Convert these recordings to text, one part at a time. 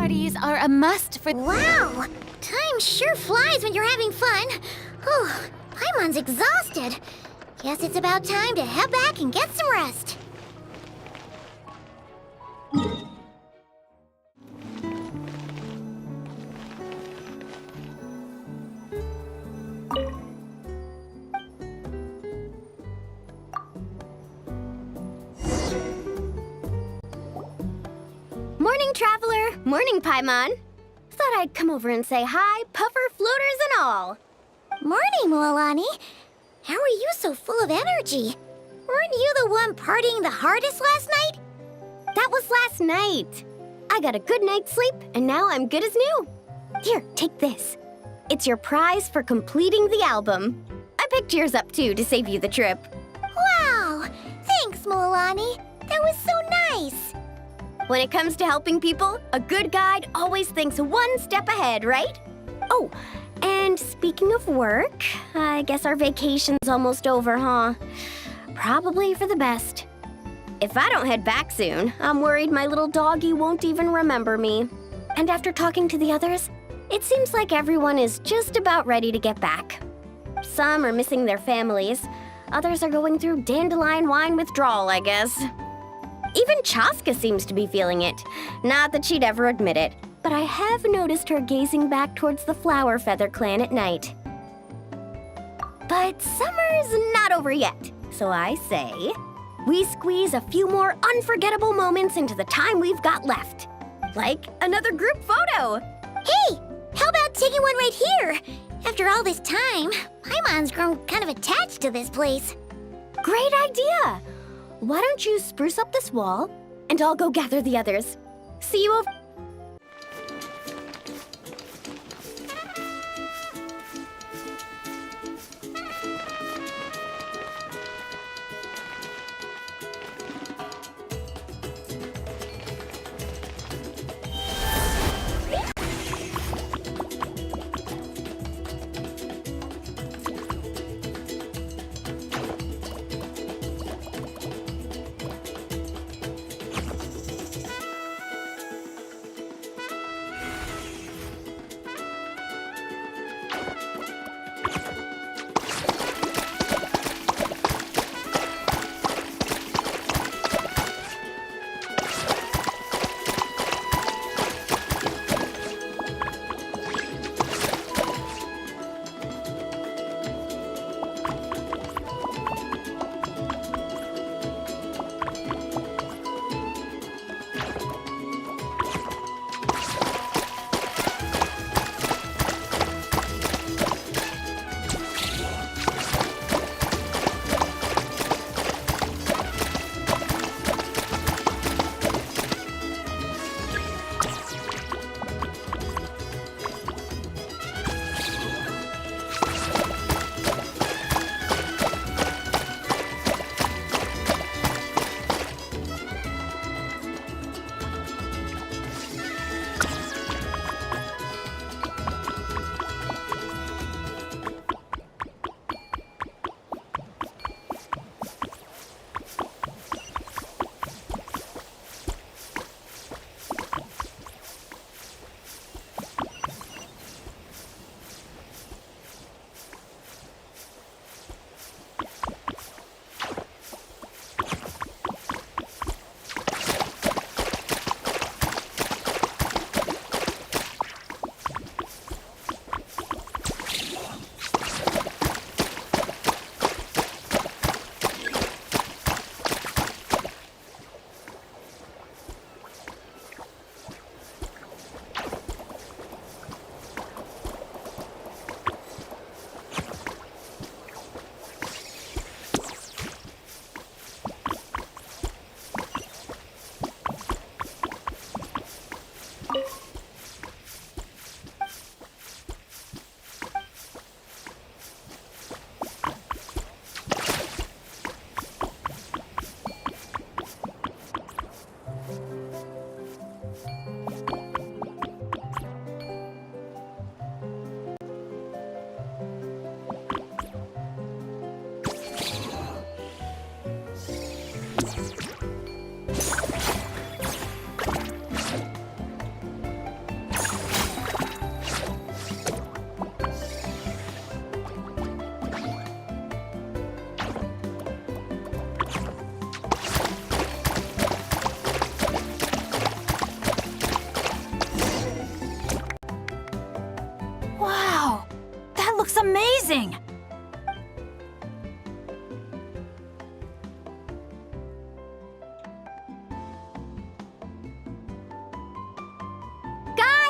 parties are a must for— Wow! Time sure flies when you're having fun. Oh, Paimon's exhausted. Guess it's about time to head back and get some rest. Morning, Traveler. Morning, Paimon. Thought I'd come over and say hi, puffer, floaters, and all. Morning, Mualani. How are you so full of energy? Weren't you the one partying the hardest last night? That was last night. I got a good night's sleep, and now I'm good as new. Here, take this. It's your prize for completing the album. I picked yours up, too, to save you the trip. Wow! Thanks, Mualani. That was so nice. When it comes to helping people, a good guide always thinks one step ahead, right? Oh, and speaking of work, I guess our vacation's almost over, huh? Probably for the best. If I don't head back soon, I'm worried my little doggy won't even remember me. And after talking to the others, it seems like everyone is just about ready to get back. Some are missing their families. Others are going through dandelion wine withdrawal, I guess. Even Chaska seems to be feeling it. Not that she'd ever admit it, but I have noticed her gazing back towards the Flower Feather clan at night. But summer's not over yet, so I say, we squeeze a few more unforgettable moments into the time we've got left. Like another group photo. Hey, how about taking one right here? After all this time, Paimon's grown kind of attached to this place. Great idea! Why don't you spruce up this wall, and I'll go gather the others. See you over—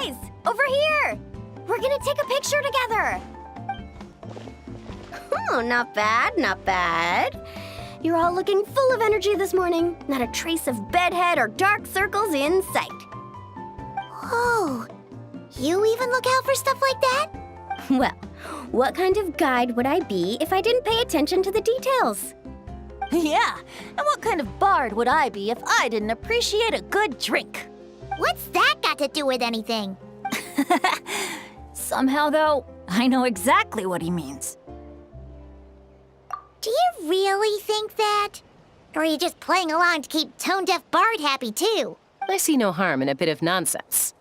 Guys, over here! We're gonna take a picture together! Oh, not bad, not bad. You're all looking full of energy this morning. Not a trace of bedhead or dark circles in sight. Oh, you even look out for stuff like that? Well, what kind of guide would I be if I didn't pay attention to the details? Yeah, and what kind of bard would I be if I didn't appreciate a good drink? What's that got to do with anything? Somehow, though, I know exactly what he means. Do you really think that? Or are you just playing along to keep tone-deaf Bard happy, too? I see no harm in a bit of nonsense.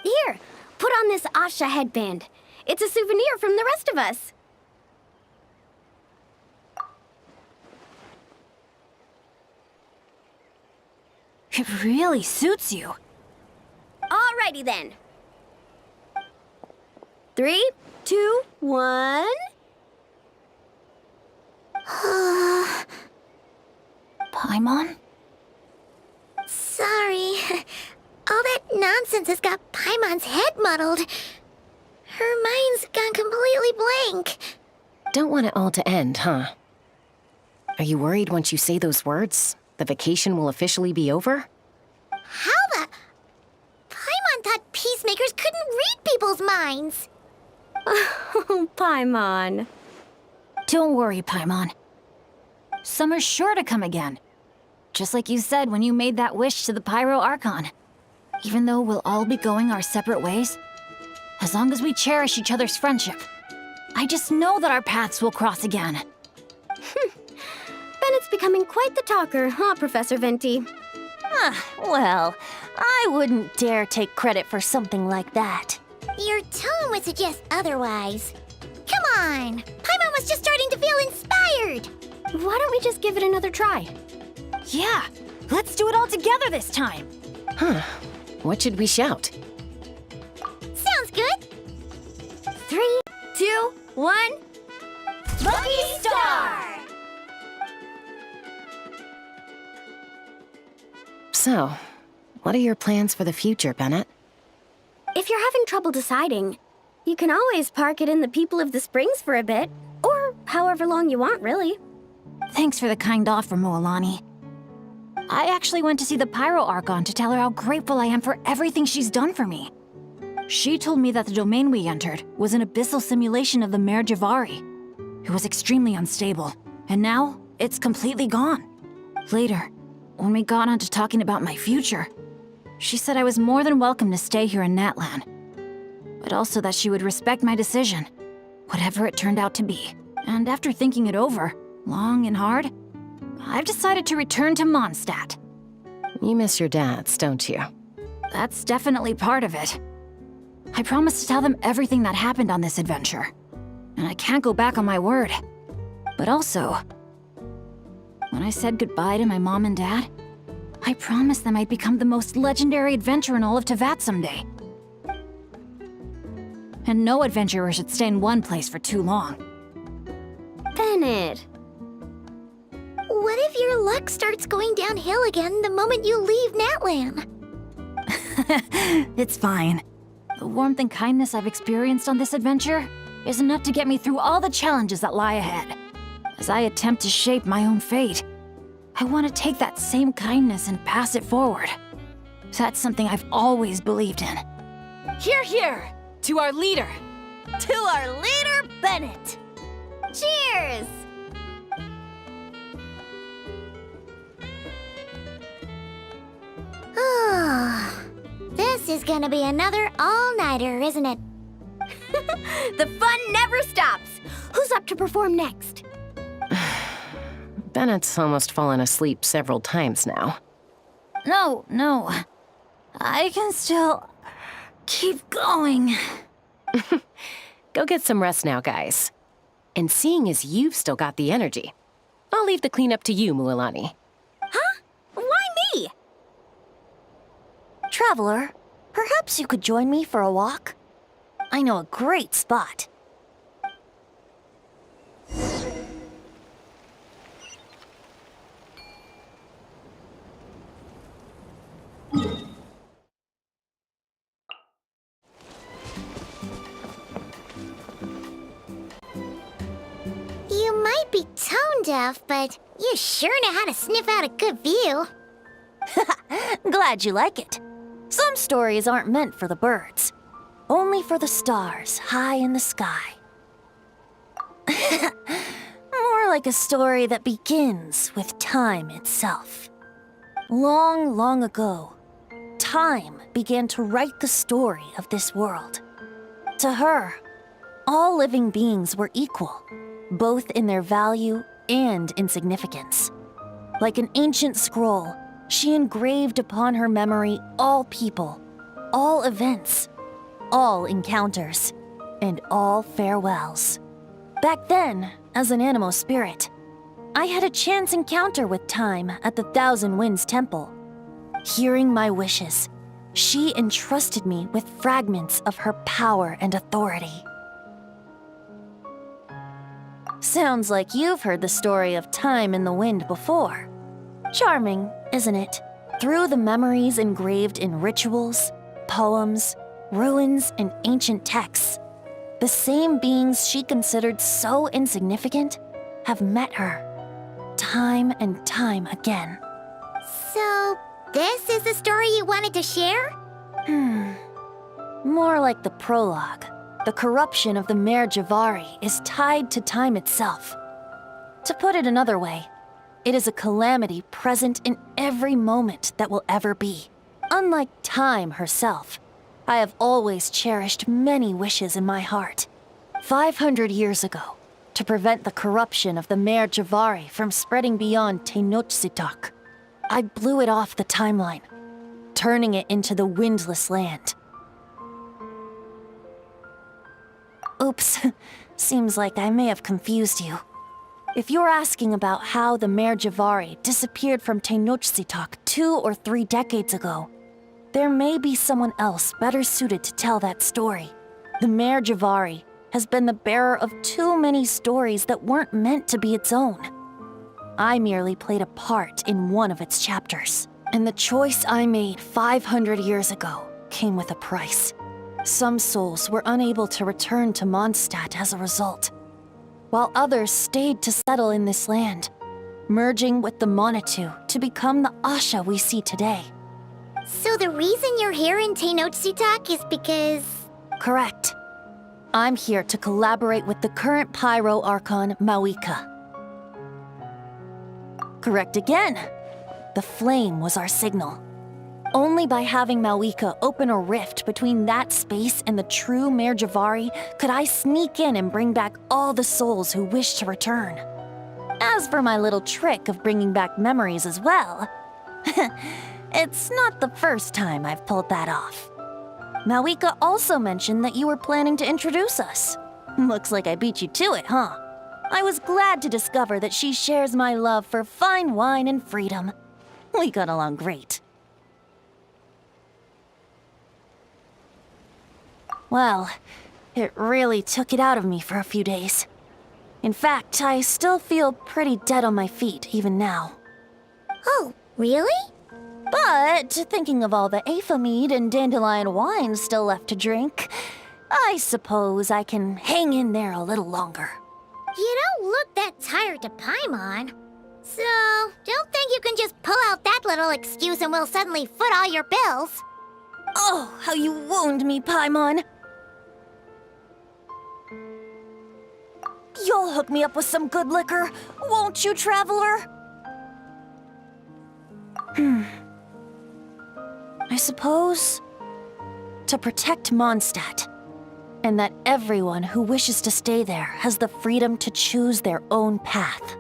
Here, put on this Asha headband. It's a souvenir from the rest of us. It really suits you. Alrighty then. 3, 2, 1. Paimon? Sorry. All that nonsense has got Paimon's head muddled. Her mind's gone completely blank. Don't want it all to end, huh? Are you worried once you say those words, the vacation will officially be over? How the... Paimon thought peacemakers couldn't read people's minds. Oh, Paimon. Don't worry, Paimon. Summer's sure to come again. Just like you said when you made that wish to the Pyro Archon. Even though we'll all be going our separate ways, as long as we cherish each other's friendship, I just know that our paths will cross again. Bennett's becoming quite the talker, huh, Professor Venti? Well, I wouldn't dare take credit for something like that. Your tone would suggest otherwise. Come on! Paimon was just starting to feel inspired! Why don't we just give it another try? Yeah, let's do it all together this time. Huh. What should we shout? Sounds good! 3, 2, 1. Lucky Star! So, what are your plans for the future, Bennett? If you're having trouble deciding, you can always park it in the People of the Springs for a bit. Or however long you want, really. Thanks for the kind offer, Moalani. I actually went to see the Pyro Archon to tell her how grateful I am for everything she's done for me. She told me that the domain we entered was an abyssal simulation of the Mare Javari. It was extremely unstable, and now it's completely gone. Later, when we got on to talking about my future, she said I was more than welcome to stay here in Natlan, but also that she would respect my decision, whatever it turned out to be. And after thinking it over, long and hard, I've decided to return to Mondstadt. You miss your dads, don't you? That's definitely part of it. I promised to tell them everything that happened on this adventure, and I can't go back on my word. But also, when I said goodbye to my mom and dad, I promised them I'd become the most legendary adventurer in all of Teyvat someday. And no adventurer should stay in one place for too long. Bennett. What if your luck starts going downhill again the moment you leave Natlan? It's fine. The warmth and kindness I've experienced on this adventure is enough to get me through all the challenges that lie ahead. As I attempt to shape my own fate, I want to take that same kindness and pass it forward. That's something I've always believed in. Hear, hear! To our leader! To our leader, Bennett! Cheers! Oh, this is gonna be another all-nighter, isn't it? The fun never stops! Who's up to perform next? Bennett's almost fallen asleep several times now. No. I can still keep going. Go get some rest now, guys. And seeing as you've still got the energy, I'll leave the cleanup to you, Mualani. Huh? Why me? Traveler, perhaps you could join me for a walk? I know a great spot. might be tone deaf, but you sure know how to sniff out a good view. Glad you like it. Some stories aren't meant for the birds, only for the stars high in the sky. More like a story that begins with time itself. Long, long ago, time began to write the story of this world. To her, all living beings were equal, both in their value and in significance. Like an ancient scroll, she engraved upon her memory all people, all events, all encounters, and all farewells. Back then, as an animal spirit, I had a chance encounter with time at the Thousand Winds Temple. Hearing my wishes, she entrusted me with fragments of her power and authority. Sounds like you've heard the story of time in the wind before. Charming, isn't it? Through the memories engraved in rituals, poems, ruins, and ancient texts, the same beings she considered so insignificant have met her, time and time again. So, this is the story you wanted to share? More like the prologue. The corruption of the Mare Javari is tied to time itself. To put it another way, it is a calamity present in every moment that will ever be. Unlike time herself, I have always cherished many wishes in my heart. 500 years ago, to prevent the corruption of the Mare Javari from spreading beyond Tenochtitlan, I blew it off the timeline, turning it into the Windless Land. Oops, seems like I may have confused you. If you're asking about how the Mare Javari disappeared from Tenochtitlan 2 or 3 decades ago, there may be someone else better suited to tell that story. The Mare Javari has been the bearer of too many stories that weren't meant to be its own. I merely played a part in one of its chapters, and the choice I made 500 years ago came with a price. Some souls were unable to return to Mondstadt as a result, while others stayed to settle in this land, merging with the Monitu to become the Asha we see today. So the reason you're here in Tenochtitlan is because... Correct. I'm here to collaborate with the current Pyro Archon, Mawika. Correct again. The flame was our signal. Only by having Mawika open a rift between that space and the true Mare Javari could I sneak in and bring back all the souls who wish to return. As for my little trick of bringing back memories as well, it's not the first time I've pulled that off. Mawika also mentioned that you were planning to introduce us. Looks like I beat you to it, huh? I was glad to discover that she shares my love for fine wine and freedom. We got along great. Well, it really took it out of me for a few days. In fact, I still feel pretty dead on my feet even now. Oh, really? But thinking of all the Aether mead and dandelion wine still left to drink, I suppose I can hang in there a little longer. You don't look that tired to Paimon. So, don't think you can just pull out that little excuse and we'll suddenly foot all your bills. Oh, how you wound me, Paimon! You'll hook me up with some good liquor, won't you, traveler? I suppose to protect Mondstadt, and that everyone who wishes to stay there has the freedom to choose their own path.